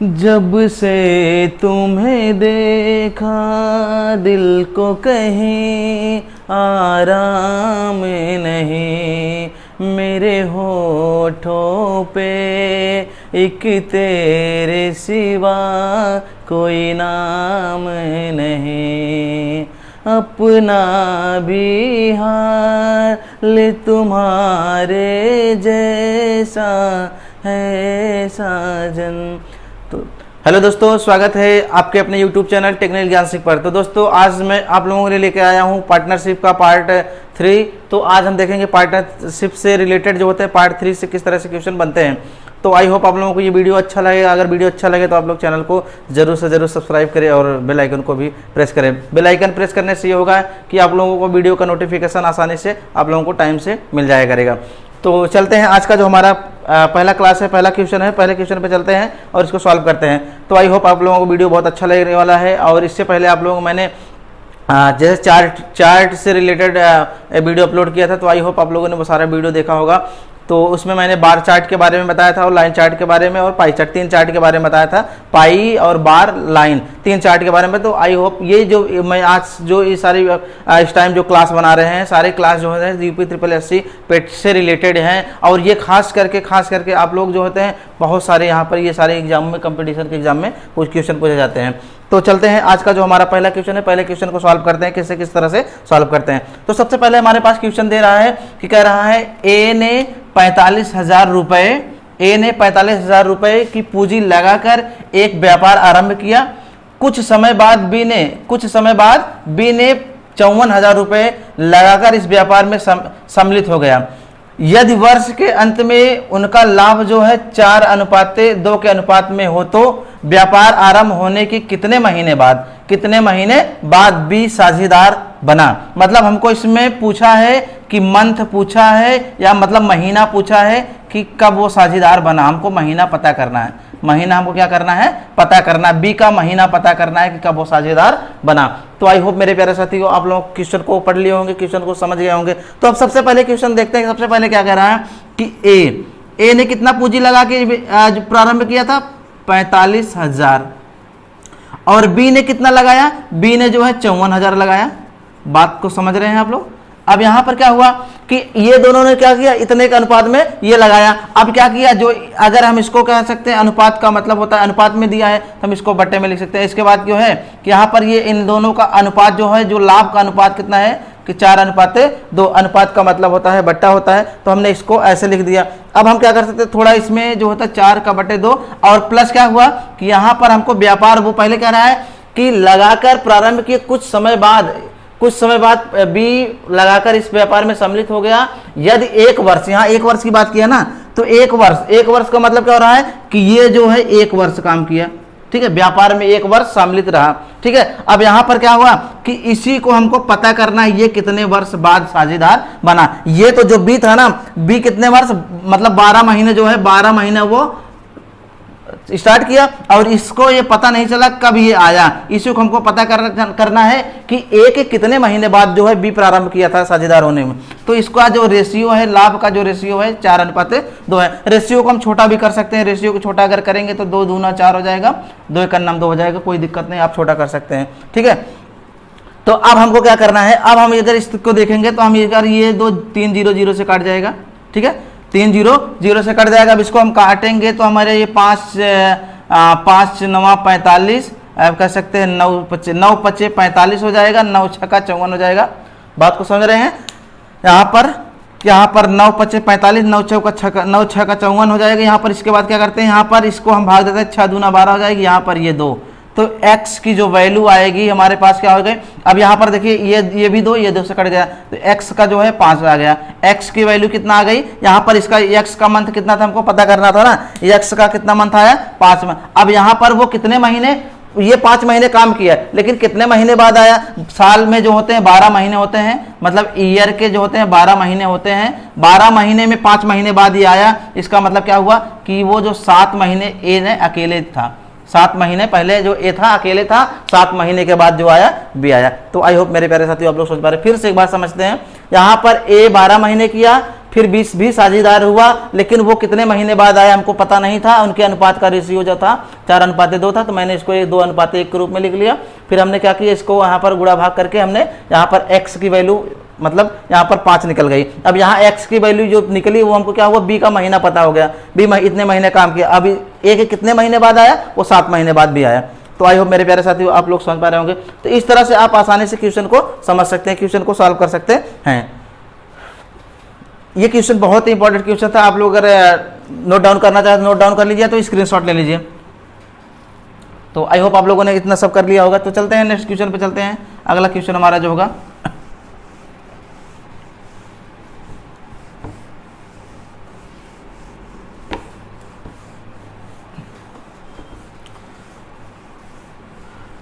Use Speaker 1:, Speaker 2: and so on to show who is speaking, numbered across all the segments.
Speaker 1: जब से तुम्हें देखा दिल को कहीं आराम नहीं, मेरे होठों पे एक तेरे सिवा कोई नाम नहीं। अपना भी हाल तुम्हारे जैसा है साजन। तो हेलो दोस्तों, स्वागत है आपके अपने YouTube चैनल टेक्निकल ज्ञान सीख पर। तो दोस्तों, आज मैं आप लोगों के लिए लेके आया हूँ पार्टनरशिप का पार्ट 3। तो आज हम देखेंगे पार्टनरशिप से रिलेटेड जो होते हैं पार्ट 3 से किस तरह से क्वेश्चन बनते हैं। तो आई होप आप लोगों को ये वीडियो अच्छा लगेगा। अगर वीडियो अच्छा लगे तो आप लोग चैनल को जरूर से जरूर सब्सक्राइब करें और बेल आइकन को भी प्रेस करें। बेल आइकन प्रेस करने से ये होगा कि आप लोगों को वीडियो का नोटिफिकेशन आसानी से आप लोगों को टाइम से मिल जाया करेगा। तो चलते हैं, आज का जो हमारा पहला क्लास है, पहला क्वेश्चन है, पहले क्वेश्चन पे चलते हैं और इसको सॉल्व करते हैं। तो आई होप आप लोगों को वीडियो बहुत अच्छा लगने वाला है। और इससे पहले आप लोगों को मैंने जैसे चार्ट से रिलेटेड वीडियो अपलोड किया था, तो आई होप आप लोगों ने वो सारा वीडियो देखा होगा। तो उसमें मैंने बार चार्ट के बारे में बताया था और लाइन चार्ट के बारे में और पाई चार्ट, 3 चार्ट के बारे में बताया था। पाई और बार, लाइन, 3 चार्ट के बारे में। तो आई होप ये जो मैं आज जो ये सारी इस टाइम जो क्लास बना रहे हैं, सारे क्लास जो है यूपी ट्रिपल एससी पेट से रिलेटेड हैं। और ये खास करके आप लोग जो होते हैं बहुत सारे यहाँ पर ये सारे एग्जाम में, कंपटीशन के एग्जाम में कुछ क्वेश्चन पूछे जाते हैं। तो चलते हैं, आज का जो हमारा पहला क्वेश्चन है, पहले क्वेश्चन को सॉल्व करते हैं किस तरह से सॉल्व करते हैं। तो सबसे पहले हमारे पास क्वेश्चन दे रहा है कि कह रहा है ए ने 45,000 रुपए की पूंजी लगाकर एक व्यापार आरंभ किया। कुछ समय बाद बी ने 54,000 रुपए लगाकर इस व्यापार में सम्मिलित हो गया। यदि वर्ष के अंत में उनका लाभ जो है 4:2 के अनुपात में हो तो व्यापार आरंभ होने की कितने महीने बाद बी साझेदार बना। मतलब हमको इसमें पूछा है कि मंथ पूछा है या मतलब महीना पूछा है कि कब वो साझेदार बना। हमको महीना पता करना है, महीना हमको क्या करना है, पता करना। बी का महीना पता करना है कि कब वो साझेदार बना। तो आई होप मेरे प्यारे साथियों आप लोग क्वेश्चन को पढ़ लिए होंगे, क्वेश्चन को समझ गए होंगे। तो अब सबसे पहले क्वेश्चन देखते हैं। सबसे पहले क्या कह रहा है कि ए ने कितना पूंजी लगा के प्रारंभ किया था, 45,000। और बी ने कितना लगाया, बी ने जो है 54,000 लगाया। बात को समझ रहे हैं आप लोग। अब यहां पर क्या हुआ कि ये दोनों ने क्या किया, इतने के अनुपात में ये लगाया। अब क्या किया, जो अगर हम इसको कह सकते हैं, अनुपात का मतलब होता है अनुपात में दिया है तो हम इसको बट्टे में लिख सकते हैं। इसके बाद क्यों है कि यहाँ पर ये इन दोनों का अनुपात जो है, जो लाभ का अनुपात कितना है कि 4:2। अनुपात का मतलब होता है बट्टा होता है, तो हमने इसको ऐसे लिख दिया। अब हम क्या कर सकते हैं, थोड़ा इसमें जो होता है 4/2 और प्लस क्या हुआ कि यहाँ पर हमको व्यापार, वो पहले कह रहा है कि लगाकर प्रारंभ किए कुछ समय बाद बी लगाकर इस व्यापार में सम्मिलित हो गया। यदि 1 वर्ष, यहाँ 1 वर्ष की बात किया ना, तो 1 वर्ष का मतलब क्या हो रहा है कि ये जो है 1 वर्ष काम किया, ठीक है, व्यापार में 1 वर्ष सम्मिलित रहा, ठीक है। अब यहाँ पर क्या हुआ कि इसी को हमको पता करना है, ये कितने वर्ष बाद साझेदार बना। ये तो जो बी था ना, बी कितने वर्ष मतलब 12 महीने जो है, 12 महीने वो स्टार्ट किया और इसको ये पता नहीं चला कब ये आया। इसी को हमको पता करना है कि एक कितने महीने बाद जो है बी प्रारंभ किया था साझेदार होने में। तो इसका जो रेशियो है, लाभ का जो रेशियो है 4:2 है। रेशियो को हम छोटा भी कर सकते हैं। रेशियो को छोटा अगर करेंगे तो 2 दूना 4 हो जाएगा, 2 1 2 हो जाएगा, कोई दिक्कत नहीं, आप छोटा कर सकते हैं, ठीक है। तो अब हमको क्या करना है, अब हम अगर इसको देखेंगे तो हम ये 2 3 0 0 से काट जाएगा, ठीक है, 3 0 0 से कट जाएगा। अब इसको हम काटेंगे तो हमारे ये 5 9 45, आप कह सकते हैं 9 5 45 हो जाएगा, 9 6 54 हो जाएगा। बात को समझ रहे हैं। यहाँ पर 9 5 45, 9 6 54 हो जाएगा। यहाँ पर इसके बाद क्या करते हैं, यहाँ पर इसको हम भाग देते हैं, 6 दूना 12 हो जाएगी। यहाँ पर ये 2, तो x की जो वैल्यू आएगी हमारे पास क्या हो गई। अब यहाँ पर देखिए ये भी 2, ये 2 से कट गया, तो x का जो है 5 आ गया। x की वैल्यू कितना आ गई, यहाँ पर इसका x का मंथ कितना था हमको पता करना था ना, x का कितना मंथ आया, 5 मंथ। अब यहाँ पर वो कितने महीने, ये 5 महीने काम किया, लेकिन कितने महीने बाद आया। साल में जो होते हैं 12 महीने होते हैं, मतलब ईयर के जो होते हैं 12 महीने होते हैं। 12 महीने में 5 महीने बाद ये आया। इसका मतलब क्या हुआ कि वो जो 7 महीने ए ने अकेले था, 7 महीने पहले जो ए था अकेले था, 7 महीने के बाद जो आया बी आया। तो आई होप मेरे प्यारे साथियों आप लोग समझ पा रहे। फिर से एक बार समझते हैं। यहाँ पर ए 12 महीने किया, फिर 20 भी साझेदार हुआ, लेकिन वो कितने महीने बाद आया हमको पता नहीं था। उनके अनुपात का रेशियो जो था 4:2 था, तो मैंने इसको 2:1 के रूप में लिख लिया। फिर हमने क्या किया, इसको यहाँ पर गुणा भाग करके हमने यहाँ पर x की वैल्यू, मतलब यहाँ पर 5 निकल गई। अब यहाँ x की वैल्यू जो निकली वो हमको क्या हुआ, b का महीना पता हो गया, b इतने महीने काम किया। अब a के कितने महीने बाद आया, वो 7 महीने बाद भी आया। तो आई होप मेरे प्यारे साथियों आप लोग समझ पा रहे होंगे। तो इस तरह से आप आसानी से क्वेश्चन को समझ सकते हैं, क्वेश्चन को सॉल्व कर सकते हैं। ये क्वेश्चन बहुत ही इंपॉर्टेंट क्वेश्चन था। आप लोग अगर नोट डाउन करना चाहते नोट डाउन कर लीजिए, तो स्क्रीनशॉट ले लीजिए। तो आई होप आप लोगों ने इतना सब कर लिया होगा। तो चलते हैं नेक्स्ट क्वेश्चन पे चलते हैं। अगला क्वेश्चन हमारा जो होगा,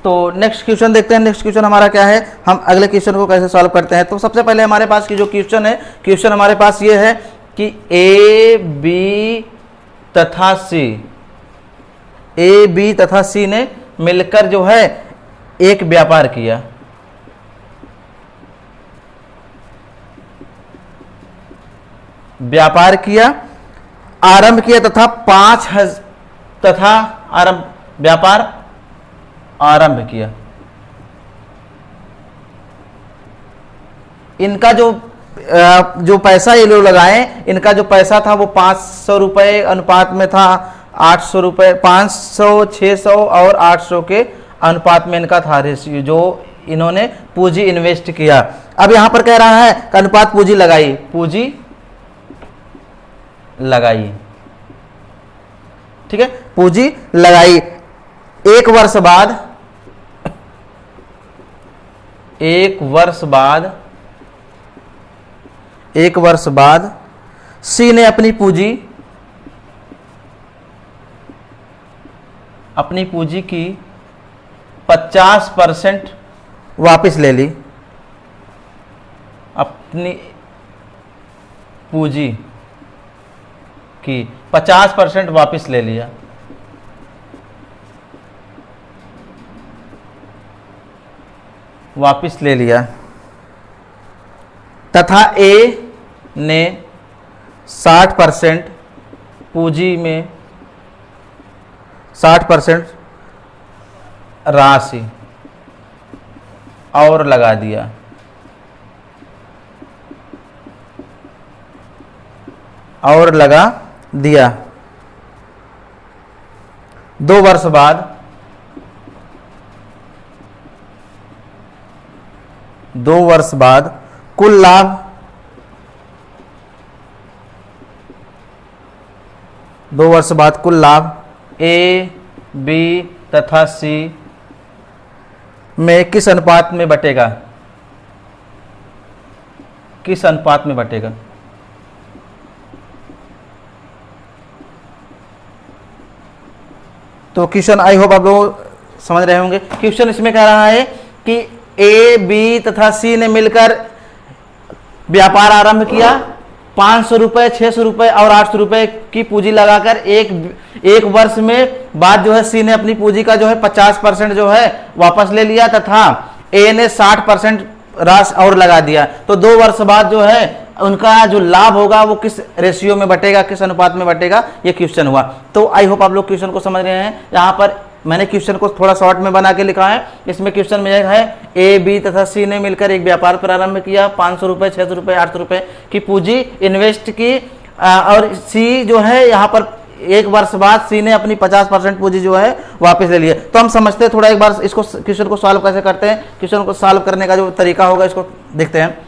Speaker 1: तो नेक्स्ट क्वेश्चन देखते हैं। नेक्स्ट क्वेश्चन हमारा क्या है, हम अगले क्वेश्चन को कैसे सॉल्व करते हैं। तो सबसे पहले हमारे पास की जो क्वेश्चन है, क्वेश्चन हमारे पास ये है कि ए बी तथा सी, ए बी तथा सी ने मिलकर जो है एक व्यापार किया। व्यापार किया, आरंभ किया तथा व्यापार आरंभ किया। इनका जो पैसा ये लोग लगाए, इनका जो पैसा था वो 500 रुपये अनुपात में था, 800 रुपये, 500, 600 और 800 के अनुपात में इनका था रेशियो, जो इन्होंने पूंजी इन्वेस्ट किया। अब यहां पर कह रहा है कि अनुपात पूंजी लगाई, पूंजी लगाई, ठीक है, पूंजी लगाई। एक वर्ष बाद सी ने अपनी पूंजी की 50% वापस ले ली। अपनी पूंजी की 50% वापस ले लिया। वापस ले लिया तथा ए ने 60% पूंजी में 60% राशि और लगा दिया। और लगा दिया। 2 वर्ष बाद 2 वर्ष बाद कुल लाभ 2 वर्ष बाद कुल लाभ ए, बी तथा सी में किस अनुपात में बटेगा? किस अनुपात में बटेगा? तो क्वेश्चन आई होप आप लोग समझ रहे होंगे। क्वेश्चन इसमें कह रहा है कि ए, बी तथा सी ने मिलकर व्यापार आरंभ किया। 500 रुपये, 600 रुपये और 800 रुपये की पूंजी लगाकर एक वर्ष में बाद जो है सी ने अपनी पूंजी का जो है 50% जो है वापस ले लिया तथा ए ने 60% राशि और लगा दिया। तो 2 वर्ष बाद जो है उनका जो लाभ होगा वो किस रेशियो में बटेगा, किस अनुपात में बटेगा, ये क्वेश्चन हुआ। तो आई होप आप लोग क्वेश्चन को समझ रहे हैं। यहाँ पर मैंने क्वेश्चन को थोड़ा शॉर्ट में बना के लिखा है। इसमें क्वेश्चन में है ए, बी तथा सी ने मिलकर एक व्यापार प्रारंभ किया। 500 रुपये, 600 रुपये, 800 रुपये की पूंजी इन्वेस्ट की और सी जो है यहाँ पर 1 वर्ष बाद सी ने अपनी 50% पूंजी जो है वापस ले लिया। तो हम समझते हैं थोड़ा, एक बार इसको क्वेश्चन को सॉल्व कैसे करते हैं। क्वेश्चन को सॉल्व करने का जो तरीका होगा इसको देखते हैं।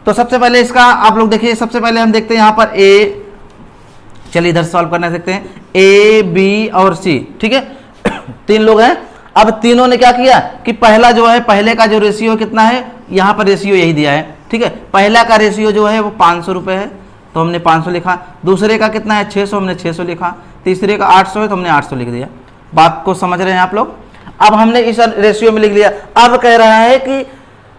Speaker 1: तो सबसे पहले इसका आप लोग देखिए, सबसे पहले हम देखते हैं यहाँ पर ए, चलिए इधर सॉल्व करना सकते हैं, ए, बी और सी, ठीक है, 3 लोग हैं। अब तीनों ने क्या किया कि पहला जो है, पहले का जो रेशियो कितना है, यहाँ पर रेशियो यही दिया है, ठीक है। पहला का रेशियो जो है वो 500 रुपये है तो हमने 500 लिखा। दूसरे का कितना है 600, हमने 600 लिखा। तीसरे का 800 है तो हमने 800 लिख दिया। बात को समझ रहे हैं आप लोग। अब हमने इस रेशियो में लिख लिया। अब कह रहा है कि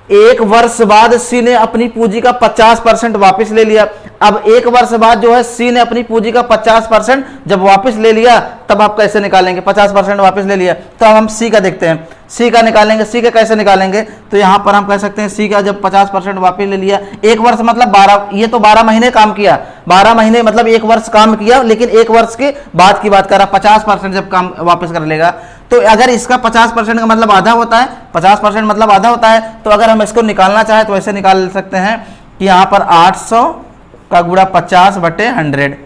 Speaker 1: एक वर्ष बाद सी ने अपनी पूंजी का 50% वापस ले लिया। अब एक वर्ष बाद जो है सी ने अपनी पूंजी का 50% जब वापस ले लिया, तब आप कैसे निकालेंगे? 50% वापस ले लिया, तो हम सी का देखते हैं, सी का निकालेंगे। सी का कैसे निकालेंगे? तो यहां पर हम कह सकते हैं सी का जब 50% वापस ले लिया, एक वर्ष मतलब 12, ये तो 12 महीने काम किया, 12 महीने मतलब एक वर्ष काम किया, लेकिन एक वर्ष के बाद की बात कर रहा, 50% जब काम वापस कर लेगा, तो अगर इसका 50% का मतलब आधा होता है, 50% मतलब आधा होता है, तो अगर हम इसको निकालना चाहें तो ऐसे निकाल सकते हैं कि यहाँ पर 800 का गुणा 50/100,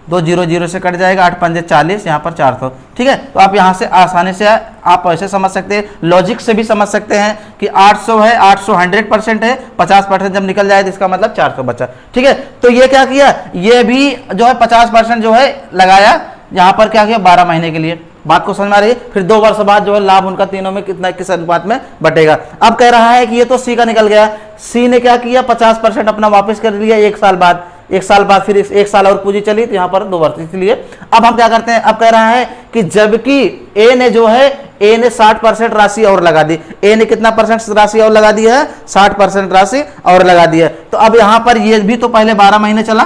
Speaker 1: 2 0 0 से कट जाएगा, 8 पंजे 40, यहाँ पर 400। ठीक है, तो आप यहाँ से आसानी से आप ऐसे समझ सकते हैं, लॉजिक से भी समझ सकते हैं कि 800 है, 800 100% है, 50% जब निकल जाए तो इसका मतलब 400 बचा। ठीक है, तो ये क्या किया, ये भी जो है 50% जो है लगाया, यहाँ पर क्या किया 12 महीने के लिए। बात को समझ में आ रही है? फिर 2 वर्ष बाद जो है लाभ उनका तीनों में कितना, किस अनुपात में बटेगा। अब कह रहा है कि ये तो सी का निकल गया, सी ने क्या किया 50% अपना वापस कर लिया एक साल बाद, एक साल बाद फिर एक साल और पूंजी चली, तो यहाँ पर 2 वर्ष। इसलिए अब हम क्या करते हैं, अब कह रहा है कि जबकि ए ने जो है, ए ने 60% राशि और लगा दी, ए ने कितना परसेंट राशि और लगा दी है, 60% राशि और लगा दी है। तो अब यहाँ पर ये भी तो पहले 12 महीने चला।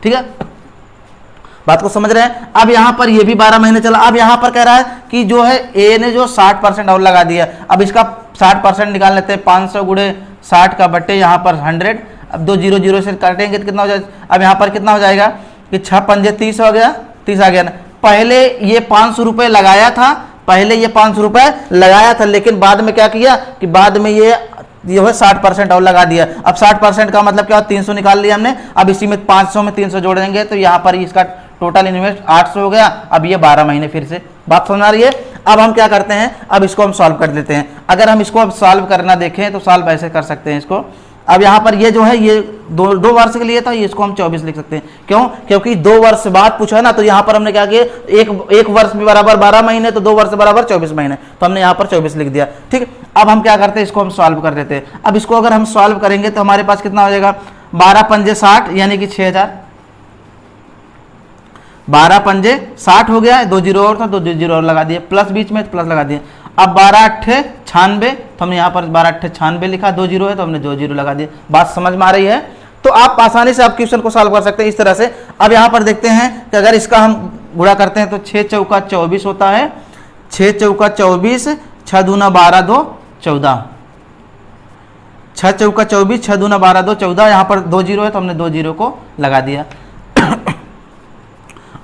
Speaker 1: ठीक है, बात को समझ रहे हैं? अब यहाँ पर ये भी 12 महीने चला। अब यहाँ पर कह रहा है कि जो है ए ने जो 60% और लगा दिया, अब इसका 60% निकाल लेते हैं, 500 गुणे 60 का बट्टे यहाँ पर 100। अब 2 0 0 से काटेंगे तो कितना हो जाएगा, अब यहाँ पर कितना हो जाएगा कि 6 पंजे 30 हो गया, 30 आ गया ना। पहले ये 500 रुपये लगाया था, पहले ये 500 रुपये लगाया था, लेकिन बाद में क्या किया कि बाद में ये है 60% और लगा दिया। अब 60% का मतलब क्या, 300 निकाल लिया हमने। अब इसी में 500 में 300 जोड़ देंगे तो यहाँ पर इसका टोटल इन्वेस्ट 800 हो गया। अब ये 12 महीने फिर से। बात समझ आ रही है? अब हम क्या करते हैं, अब इसको हम सॉल्व कर देते हैं। अगर हम इसको अब सॉल्व करना देखें तो सॉल्व ऐसे कर सकते हैं इसको। अब यहाँ पर ये जो है ये दो वर्ष के लिए था, ये इसको हम 24 लिख सकते हैं। क्यों? क्योंकि 2 वर्ष बाद पूछा है ना, तो यहाँ पर हमने क्या किया, एक वर्ष भी बराबर 12 महीने, तो 2 वर्ष बराबर 24 महीने, तो हमने यहाँ पर 24 लिख दिया। ठीक, अब हम क्या करते हैं, इसको हम सॉल्व कर देते हैं। अब इसको अगर हम सॉल्व करेंगे तो हमारे पास कितना हो जाएगा, 12 पंजे 60 यानी कि 6000, 12 पंजे 60 हो गया, 2 0 और था, 2 0 और लगा दिए, प्लस बीच में प्लस लगा दिए। अब 12 अट्ठे 96, तो हमने यहाँ पर 12 अट्ठे 96 लिखा, 2 0 है तो हमने 2 0 लगा दिए। बात समझ में आ रही है? तो आप आसानी से आप क्वेश्चन को सॉल्व कर सकते हैं इस तरह से। अब यहाँ पर देखते हैं कि अगर इसका हम गुणा करते हैं तो 6 चौका 24 होता है, 6 चौका 24, 6 दूना 12 2 14, 6 चौका 24, 6 दूना 12 2 14, यहाँ पर 2 0 है तो हमने 2 0 को लगा दिया।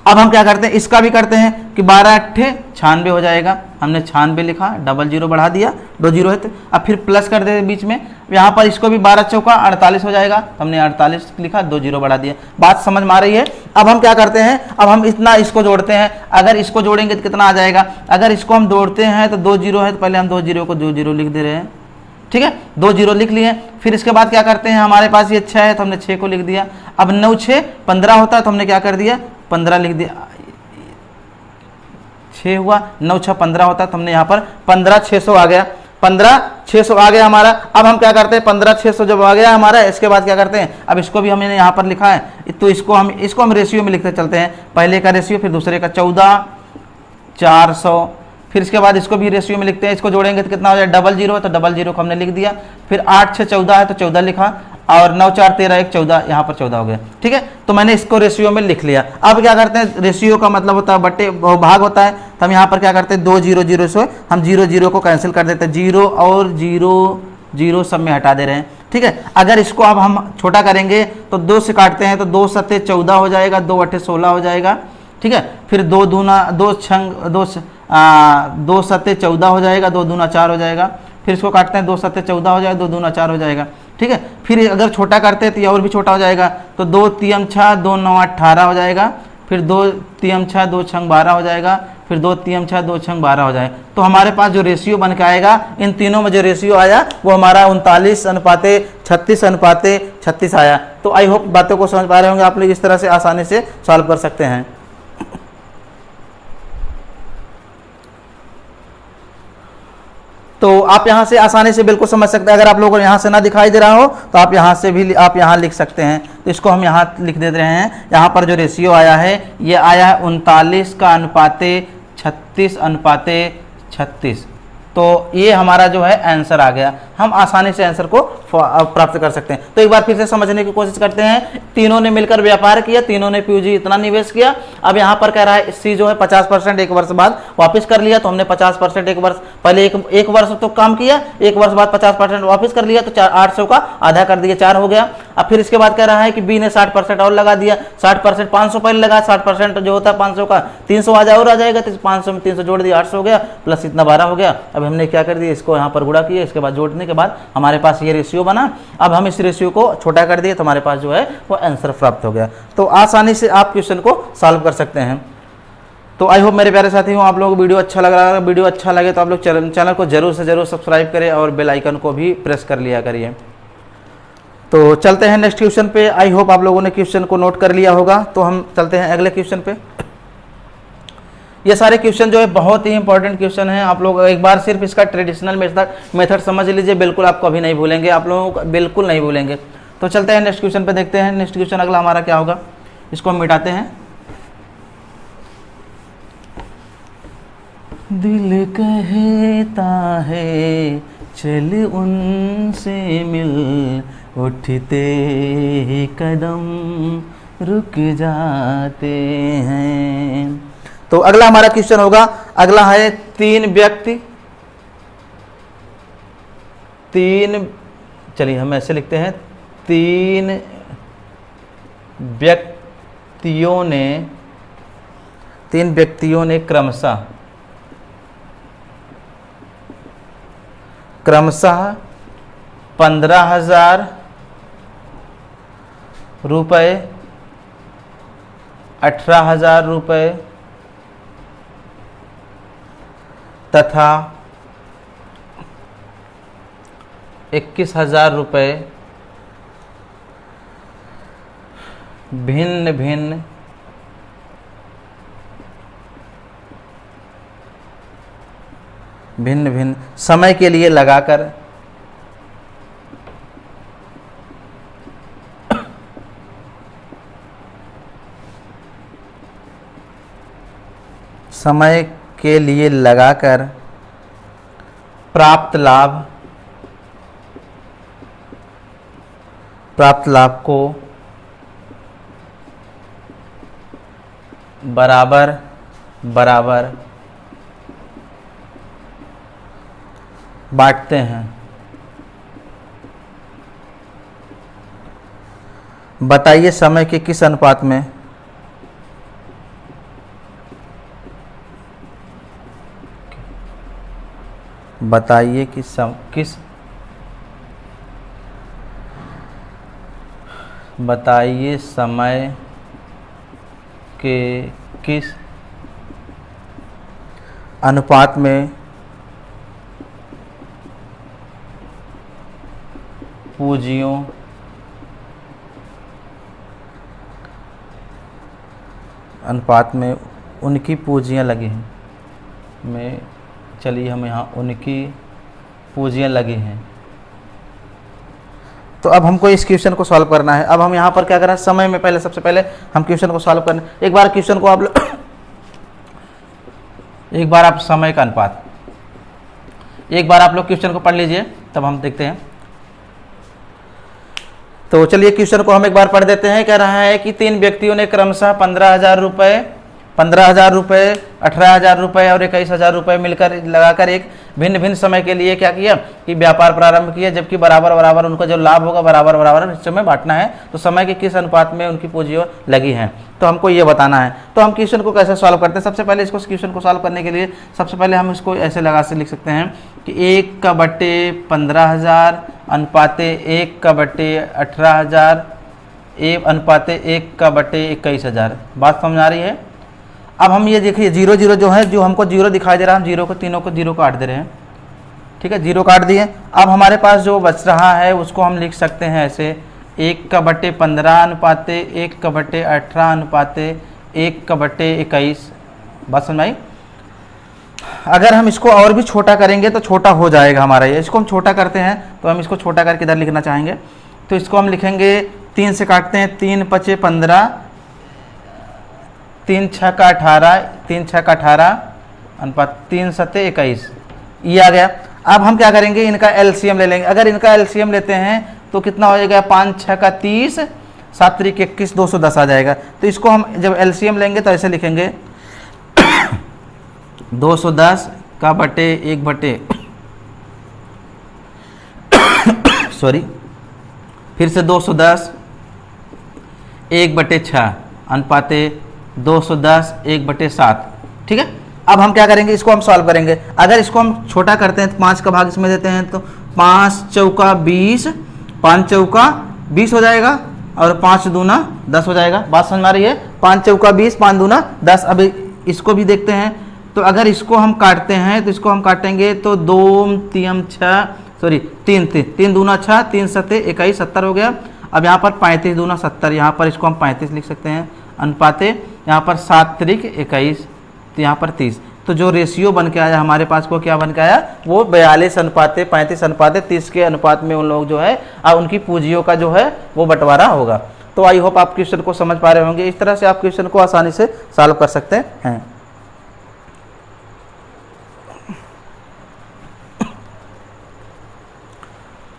Speaker 1: अब हम क्या करते हैं, इसका भी करते हैं कि 12 अट्ठे 96 हो जाएगा, हमने 96 लिखा, डबल 0 बढ़ा दिया, 2 0 है तो अब फिर प्लस कर देते बीच में, यहाँ पर इसको भी 12 चौका 48 हो जाएगा, हमने 48 लिखा, 2 0 बढ़ा दिया। बात समझ में आ रही है? अब हम क्या करते हैं, अब हम इतना इसको जोड़ते हैं। अगर इसको जोड़ेंगे तो कितना आ जाएगा, अगर इसको हम जोड़ते हैं तो 2 0 है तो पहले हम 2 0 को 2 0 लिख दे रहे हैं। ठीक है, 2 0 लिख लिए। फिर इसके बाद क्या करते हैं, हमारे पास ये 6 है तो हमने 6 को लिख दिया। अब 9 6 15 होता है तो हमने क्या कर दिया, 15 लिख दिया, 6 हुआ, 9 6 15 होता है तो हमने यहाँ पर 15 600 आ गया, 15 600 आ गया हमारा। अब हम क्या करते हैं, 15 600 जब आ गया हमारा, इसके बाद क्या करते हैं, अब इसको भी हमने यहाँ पर लिखा है तो इसको हम रेशियो में लिखते चलते हैं। पहले का रेशियो, फिर दूसरे का 14 400, फिर इसके बाद इसको भी रेशियो में लिखते हैं। इसको जोड़ेंगे तो कितना हो जाए, डबल 0 है तो डबल 0 को हमने लिख दिया। फिर 8 6 14 है तो 14 लिखा, और 9 4 13 1 14, यहाँ पर 14 हो गया। ठीक है, तो मैंने इसको रेशियो में लिख लिया। अब क्या करते हैं, रेशियो का मतलब होता है बट्टे भाग होता है, तो हम यहाँ पर क्या करते हैं, 2 0 0 से हम 0 0 को कैंसिल कर देते हैं, 0 और 0 0 सब में हटा दे रहे हैं। ठीक है, अगर इसको अब हम छोटा करेंगे तो 2 से काटते हैं तो 2 सत्ते 14 हो जाएगा, 2 अट्ठे 16 हो जाएगा। ठीक है, फिर 2 दूना 2 सत्ते 14 हो जाएगा, 2 दूना 4 हो जाएगा। फिर इसको काटते हैं, 2 सत्ते 14 हो जाएगा, 2 दूना 4 हो जाएगा। ठीक है, फिर अगर छोटा करते हैं तो ये और भी छोटा हो जाएगा, तो 2 3 6 2 9 18 हो जाएगा। फिर 2 3 6 2 6 12 हो जाएगा। फिर 2 3 6 2 6 12 हो जाएगा। तो हमारे पास जो रेशियो बन के आएगा, इन तीनों में जो रेशियो आया वो हमारा 39:36 आया। तो आई होप बातों को समझ पा रहे होंगे आप लोग, इस तरह से आसानी से सॉल्व कर सकते हैं। तो आप यहाँ से आसानी से बिल्कुल समझ सकते हैं। अगर आप लोगों को यहाँ से ना दिखाई दे रहा हो तो आप यहाँ से भी आप यहाँ लिख सकते हैं। तो इसको हम यहाँ लिख दे रहे हैं। यहाँ पर जो रेशियो आया है ये आया है 39:36:36। तो ये हमारा जो है आंसर आ गया। हम आसानी से आंसर को प्राप्त कर सकते हैं। तो एक बार फिर से समझने की कोशिश करते हैं। तीनों ने मिलकर व्यापार किया, तीनों ने पूंजी इतना निवेश किया। अब यहाँ पर कह रहा है सी जो है 50% एक वर्ष बाद वापस कर लिया, तो हमने 50% एक वर्ष पहले एक वर्ष तो काम किया, एक वर्ष बाद 50% वापस कर लिया, तो 800 का आधा कर दिया, 4 हो गया। अब फिर इसके बाद कह रहा है कि बी ने 60% और लगा दिया, 60% 500 पहले लगा, 60% जो होता है 500 का 300 और आ जाएगा, तो 500 में 300 जोड़ दिया, 800 हो गया, प्लस इतना 12 हो गया। अब हमने क्या कर दिया, इसको यहाँ पर गुणा किया, इसके बाद जोड़ने के बाद हमारे पास ये रेशियो बना। अब हम इस रेशियो को छोटा कर दिए तो हमारे पास जो है वो आंसर प्राप्त हो गया। तो आसानी से आप क्वेश्चन को सॉल्व कर सकते हैं। तो आई होप मेरे प्यारे साथी हो आप लोगों को वीडियो अच्छा लग रहा है। वीडियो अच्छा लगे तो आप लोग चैनल को जरूर से जरूर सब्सक्राइब करें और बेल आइकन को भी प्रेस कर लिया करिए। तो चलते हैं नेक्स्ट क्वेश्चन पे। आई होप आप लोगों ने क्वेश्चन को नोट कर लिया होगा। तो हम चलते हैं अगले क्वेश्चन पे। ये सारे क्वेश्चन जो है बहुत ही इंपॉर्टेंट क्वेश्चन है। आप लोग एक बार सिर्फ इसका ट्रेडिशनल मेथड समझ लीजिए, बिल्कुल आप कभी नहीं भूलेंगे, आप लोगों को बिल्कुल नहीं भूलेंगे। तो चलते हैं नेक्स्ट क्वेश्चन पे, देखते हैं नेक्स्ट क्वेश्चन अगला हमारा क्या होगा। इसको हम मिटाते हैं। दिल कहता है चल उनसे मिल, उठते ही कदम रुक जाते हैं। तो अगला हमारा क्वेश्चन होगा, अगला है चलिए हम ऐसे लिखते हैं, 3 व्यक्तियों ने क्रमशः 15,000 रुपये, 18,000 रुपये तथा 21,000 रुपये भिन्न भिन्न समय के लिए लगाकर प्राप्त लाभ को बराबर बांटते हैं। बताइए समय के किस अनुपात में बताइए समय के किस अनुपात में उनकी पूंजियाँ लगी हैं। चलिए हम यहाँ उनकी पूंजियाँ लगी हैं। तो अब हमको इस क्वेश्चन को सॉल्व करना है। अब हम यहाँ पर क्या कर रहे हैं, समय में पहले सबसे पहले हम क्वेश्चन को सॉल्व करना है। एक बार क्वेश्चन को एक बार आप समय का अनुपात, एक बार आप लोग क्वेश्चन को पढ़ लीजिए, तब हम देखते हैं। तो चलिए क्वेश्चन को हम एक बार पढ़ देते हैं। कह रहा है कि 3 व्यक्तियों ने क्रमशः 15,000 रुपये, 18,000 रुपये और 21,000 रुपये मिलकर लगाकर एक भिन्न समय के लिए क्या किया कि व्यापार प्रारंभ किया, जबकि बराबर उनको जो लाभ होगा बराबर हिस्से में बांटना है। तो समय के किस अनुपात में उनकी पूंजी लगी हैं, तो हमको ये बताना है। तो हम क्वेश्चन को कैसे सॉल्व करते हैं, सबसे पहले इसको क्वेश्चन को सॉल्व करने के लिए सबसे पहले हम इसको ऐसे लिख सकते हैं कि 1/15,000 अनुपाते 1/18,000 अनुपाते 1/21,000। बात समझ आ रही है। अब हम ये देखिए 0 जो है, जो हमको 0 दिखाई दे रहा है, हम 0 को तीनों को काट दे रहे हैं। ठीक है, 0 काट दिए। अब हमारे पास जो बच रहा है उसको हम लिख सकते हैं ऐसे 1/15 अनुपाते 1/18 अनुपाते 1/21। बात समझ आई। अगर हम इसको और भी छोटा करेंगे तो छोटा हो जाएगा हमारा ये। इसको हम छोटा करते हैं तो हम इसको छोटा करके इधर लिखना चाहेंगे। तो इसको हम लिखेंगे 3 से काटते हैं, 3 × 5 = 15, 3 × 6 = 18 अनुपात 3 × 7 = 21। ये आ गया। अब हम क्या करेंगे, इनका एलसीएम ले लेंगे। अगर इनका एलसीएम लेते हैं तो कितना हो जाएगा, 5 6 का 30, 7 3 21, 210 आ जाएगा। तो इसको हम जब एलसीएम लेंगे तो ऐसे लिखेंगे 210 का बटे 1 बटे सॉरी फिर से 210 1 बटे 6 अनुपाते 210 1 बटे 7। ठीक है, अब हम क्या करेंगे, इसको हम सॉल्व करेंगे। अगर इसको हम छोटा करते हैं तो 5 का भाग इसमें देते हैं तो 5 चौका 20, 5 चौका 20 हो जाएगा और 5 दूना 10 हो जाएगा। बात समझ में आ रही है, 5 चौका 20, 5 दूना 10। अब इसको भी देखते हैं, तो अगर इसको हम काटते हैं तो इसको हम काटेंगे तो 2 3 6 सॉरी 3 दूना 6, 3 सत्ते 21, 70 हो गया। अब यहाँ पर 35 दूना 70, यहाँ पर इसको हम 35 लिख सकते हैं अनुपाते, यहाँ पर 7 त्रिक 21, तो यहाँ पर 30। तो जो रेशियो बन के आया हमारे पास को क्या बन के आया, वो 42 अनुपाते 35 अनुपाते 30 के अनुपात में उन लोग जो है उनकी पूंजियों का जो है वो बंटवारा होगा। तो आई होप आप क्वेश्चन को समझ पा रहे होंगे। इस तरह से आप क्वेश्चन को आसानी से सॉल्व कर सकते हैं।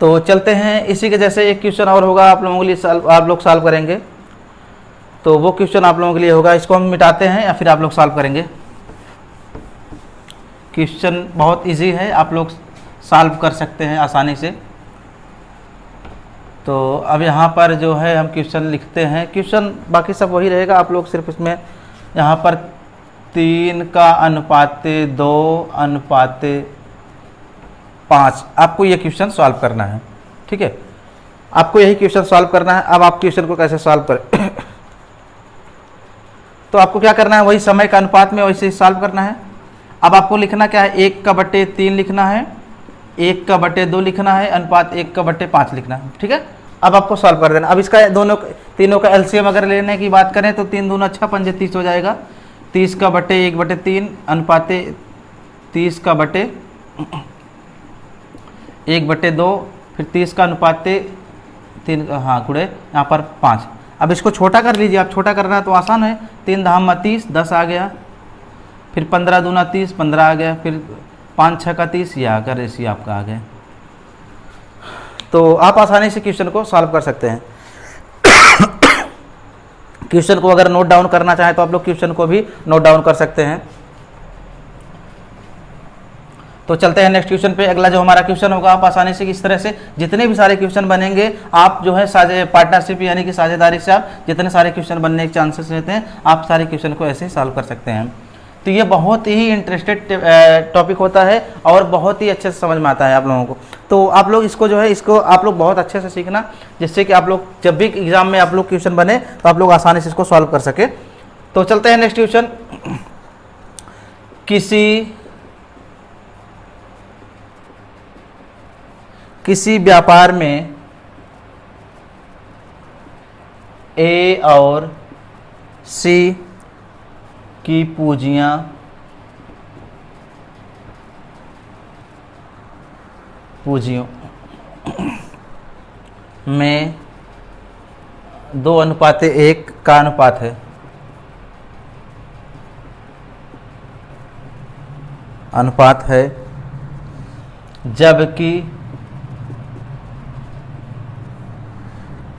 Speaker 1: तो चलते हैं, इसी के जैसे एक क्वेश्चन और होगा आप लोगों के लिए, आप लोग सॉल्व करेंगे। तो वो क्वेश्चन आप लोगों के लिए होगा, इसको हम मिटाते हैं या फिर आप लोग सॉल्व करेंगे। क्वेश्चन बहुत इजी है, आप लोग सॉल्व कर सकते हैं आसानी से। तो अब यहाँ पर जो है हम क्वेश्चन लिखते हैं, क्वेश्चन बाकी सब वही रहेगा, आप लोग सिर्फ इसमें यहाँ पर 3 का अनुपाते 2 अनुपाते 5 आपको ये क्वेश्चन सॉल्व करना है। ठीक है, आपको यही क्वेश्चन सॉल्व करना है। अब आप क्वेश्चन को कैसे सॉल्व करें तो आपको क्या करना है, वही समय का अनुपात में वैसे ही सॉल्व करना है। अब आपको लिखना क्या है, 1 का बटे 3 लिखना है, 1 का बटे 2 लिखना है, अनुपात 1 का बटे 5 लिखना है। ठीक है, अब आपको सॉल्व कर देना। अब इसका तीनों का एलसीएम अगर लेने की बात करें तो 3 दूना 6 पंजे 30 हो जाएगा। 30 का बटे 1 बटे 3 अनुपाते 30 का बटे 1 बटे 2, फिर 30 का अनुपाते 3 हाँ गुड़े यहाँ पर 5। अब इसको छोटा कर लीजिए, आप छोटा करना है तो आसान है। 3 धाम 30, 10 आ गया, फिर 15 दूना 30, 15 आ गया, फिर 5 6 का 30, यह आकर रेशियो आपका आ गया। तो आप आसानी से क्वेश्चन को सॉल्व कर सकते हैं। क्वेश्चन को अगर नोट डाउन करना चाहें तो आप लोग क्वेश्चन को भी नोट डाउन कर सकते हैं। तो चलते हैं नेक्स्ट क्वेश्चन पे। अगला जो हमारा क्वेश्चन होगा, आप आसानी से इस तरह से जितने भी सारे क्वेश्चन बनेंगे आप जो है पार्टनरशिप यानी कि साझेदारी से आप जितने सारे क्वेश्चन बनने के चांसेस रहते हैं, आप सारे क्वेश्चन को ऐसे सॉल्व कर सकते हैं। तो ये बहुत ही इंटरेस्टेड टॉपिक होता है और बहुत ही अच्छे से समझ में आता है आप लोगों को। तो आप लोग इसको जो है इसको आप लोग बहुत अच्छे से सीखना, जिससे कि आप लोग जब भी एग्जाम में आप लोग क्वेश्चन बने तो आप लोग आसानी से इसको सॉल्व कर सके। तो चलते हैं नेक्स्ट क्वेश्चन। किसी व्यापार में ए और सी की पूंजियां पूंजियों में 2:1 का अनुपात है। जबकि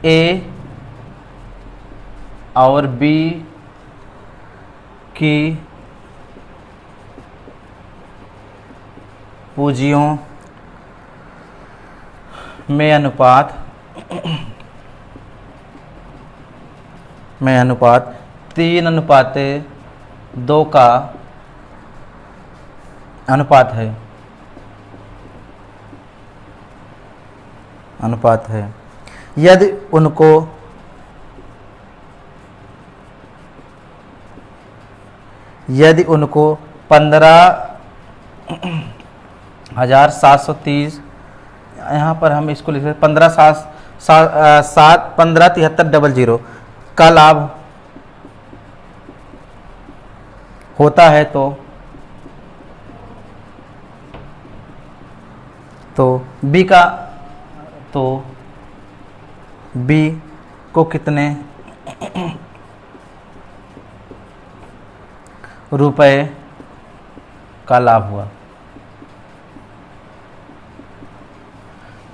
Speaker 1: ए और बी की पूंजियों में अनुपात 3:2 का अनुपात है। यदि उनको 15,730 यहाँ पर हम इसको लिख सकते 15,7300 का लाभ होता है तो बी को कितने रुपए का लाभ हुआ।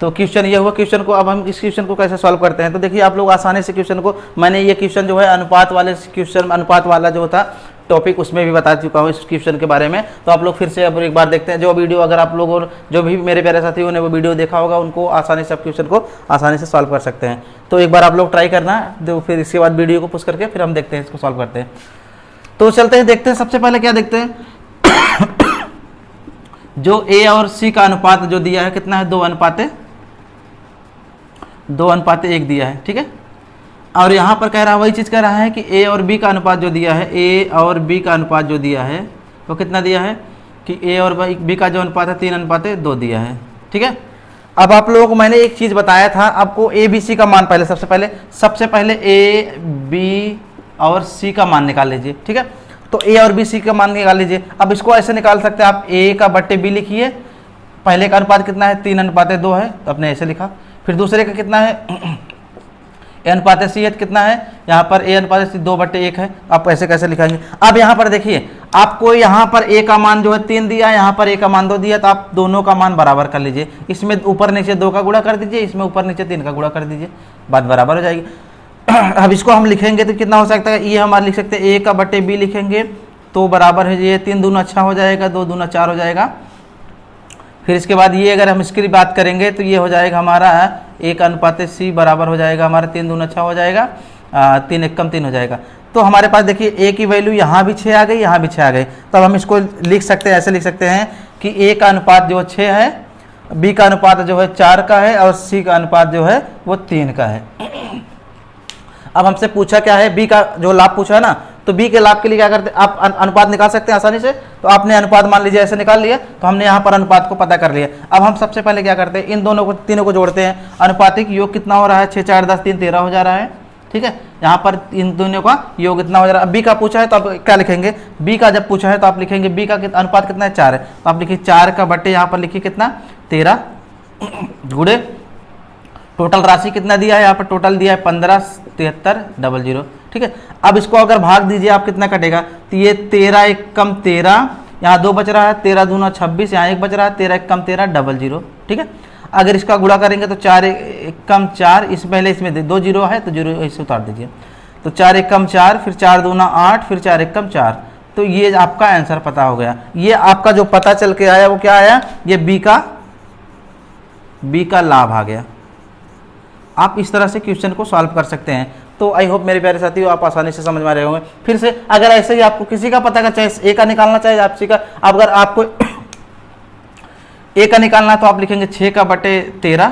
Speaker 1: तो क्वेश्चन ये हुआ। क्वेश्चन को अब हम इस क्वेश्चन को कैसे सॉल्व करते हैं, तो देखिए आप लोग आसानी से क्वेश्चन को, मैंने ये क्वेश्चन जो है अनुपात वाले क्वेश्चन, अनुपात वाला जो था टॉपिक उसमें भी बता चुका हूँ इस क्वेश्चन के बारे में। तो आप लोग फिर से अब एक बार देखते हैं जो वीडियो, अगर आप लोग और जो भी मेरे प्यारे साथियों ने वो वीडियो देखा होगा उनको आसानी से आप क्वेश्चन को आसानी से सॉल्व कर सकते हैं। तो एक बार आप लोग ट्राई करना, तो फिर इसके बाद वीडियो को पुश करके फिर हम देखते हैं इसको सॉल्व करते हैं। तो चलते हैं, देखते हैं। सबसे पहले क्या देखते हैं, जो ए और सी का अनुपात जो दिया है कितना है, 2:1 दिया है, ठीक है। और यहाँ पर कह रहा है, वही चीज़ कह रहा है कि ए और बी का अनुपात जो दिया है, ए और बी का अनुपात जो दिया है वो कितना दिया है कि ए और बी का जो अनुपात है 3:2 दिया है, ठीक है। अब आप लोगों को मैंने एक चीज़ बताया था, आपको ए बी सी का मान पहले सबसे पहले ए बी और सी का मान निकाल लीजिए, ठीक है। तो ए और बी सी का मान निकाल लीजिए। अब इसको ऐसे निकाल सकते हैं आप, ए का बट्टे बी लिखिए, पहले का अनुपात कितना है 3:2 है, तो आपने ऐसे लिखा। फिर दूसरे का कितना है ए अनुपात सी है, कितना है यहाँ पर ए अनुपात सी 2/1 है, आप ऐसे कैसे लिखाएंगे। अब यहाँ पर देखिए आपको यहाँ पर ए का मान जो है 3 दिया है, यहाँ पर ए का मान 2 दिया, तो आप दोनों का मान बराबर कर लीजिए। इसमें ऊपर नीचे 2 का गुणा कर दीजिए, इसमें ऊपर नीचे 3 का गुणा कर दीजिए, बात बराबर हो जाएगी। अब इसको हम लिखेंगे तो कितना हो सकता है, ये हमारे लिख सकते हैं ए का बट्टे बी लिखेंगे तो बराबर है ये 3 दूना अच्छा हो जाएगा, 2 दूना 4 हो जाएगा। फिर इसके बाद ये अगर हम इसकी बात करेंगे तो ये हो जाएगा हमारा ए का अनुपात सी बराबर हो जाएगा हमारा 3 दूना 6 हो जाएगा, 3 एकम 3 हो जाएगा। तो हमारे पास देखिए ए की वैल्यू यहाँ भी 6 आ गई, यहाँ भी 6 आ गई। तो अब हम इसको लिख सकते हैं, ऐसे लिख सकते हैं कि ए का अनुपात जो 6 है, बी का अनुपात जो है 4 का है और सी का अनुपात जो है वो 3 का है। अब हमसे पूछा क्या है, बी का जो लाभ पूछा है ना, तो बी के लाभ के लिए क्या करते हैं, आप अनुपात निकाल सकते हैं आसानी से। तो आपने अनुपात मान लीजिए ऐसे निकाल लिया, तो हमने यहाँ पर अनुपात को पता कर लिया। अब हम सबसे पहले क्या करते हैं, इन दोनों को तीनों को जोड़ते हैं। अनुपातिक योग कितना हो रहा है, 6 4 10 3 13 हो जा रहा है, ठीक है। यहाँ पर इन दोनों का योग इतना हो जा रहा है। अब बी का पूछा है तो आप क्या लिखेंगे, बी का जब पूछा है तो आप लिखेंगे बी का अनुपात कितना है 4 है, तो आप लिखिए 4 का बट्टे यहाँ पर लिखिए कितना 13 गुणे टोटल राशि कितना दिया है, यहाँ पर टोटल दिया है 157300, ठीक है। अब इसको अगर भाग दीजिए आप कितना कटेगा, तो ये 13 एकम 13, यहाँ 2 बच रहा है, 13 दूना 26, यहाँ 1 बच रहा है, 13 एकम 1300, ठीक है। अगर इसका गुणा करेंगे तो 4 एकम 4, इस पहले इसमें 2 जीरो है तो जीरो इसे उतार दीजिए, तो 4 एकम 4, फिर 4 दूना 8, फिर 4 एकम 4। तो ये आपका आंसर पता हो गया। ये आपका जो पता चल के आया वो क्या आया, ये बी का लाभ आ गया। आप इस तरह से क्वेश्चन को सॉल्व कर सकते हैं। तो आई होप मेरे प्यारे साथियों आप आसानी से समझ में आ रहे होंगे। फिर से अगर ऐसे ही आपको किसी का पता का चाहे ए का निकालना चाहे आप सी का, अगर आपको ए का निकालना तो आप लिखेंगे 6 का बटे 13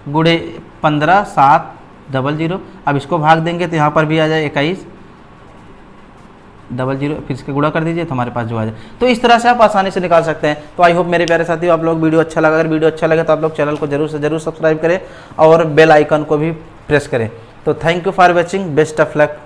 Speaker 1: गुणे 15,700। अब इसको भाग देंगे तो यहाँ पर भी आ जाए 21,00, फिर इसके गुणा कर दीजिए तो हमारे पास जो आ जाए। तो इस तरह से आप आसानी से निकाल सकते हैं। तो आई होप मेरे प्यारे साथियों आप लोग वीडियो अच्छा लगा, अगर वीडियो अच्छा लगे तो आप लोग चैनल को जरूर से जरूर सब्सक्राइब करें और बेल आइकन को भी प्रेस करें। तो thank you for watching, best of luck.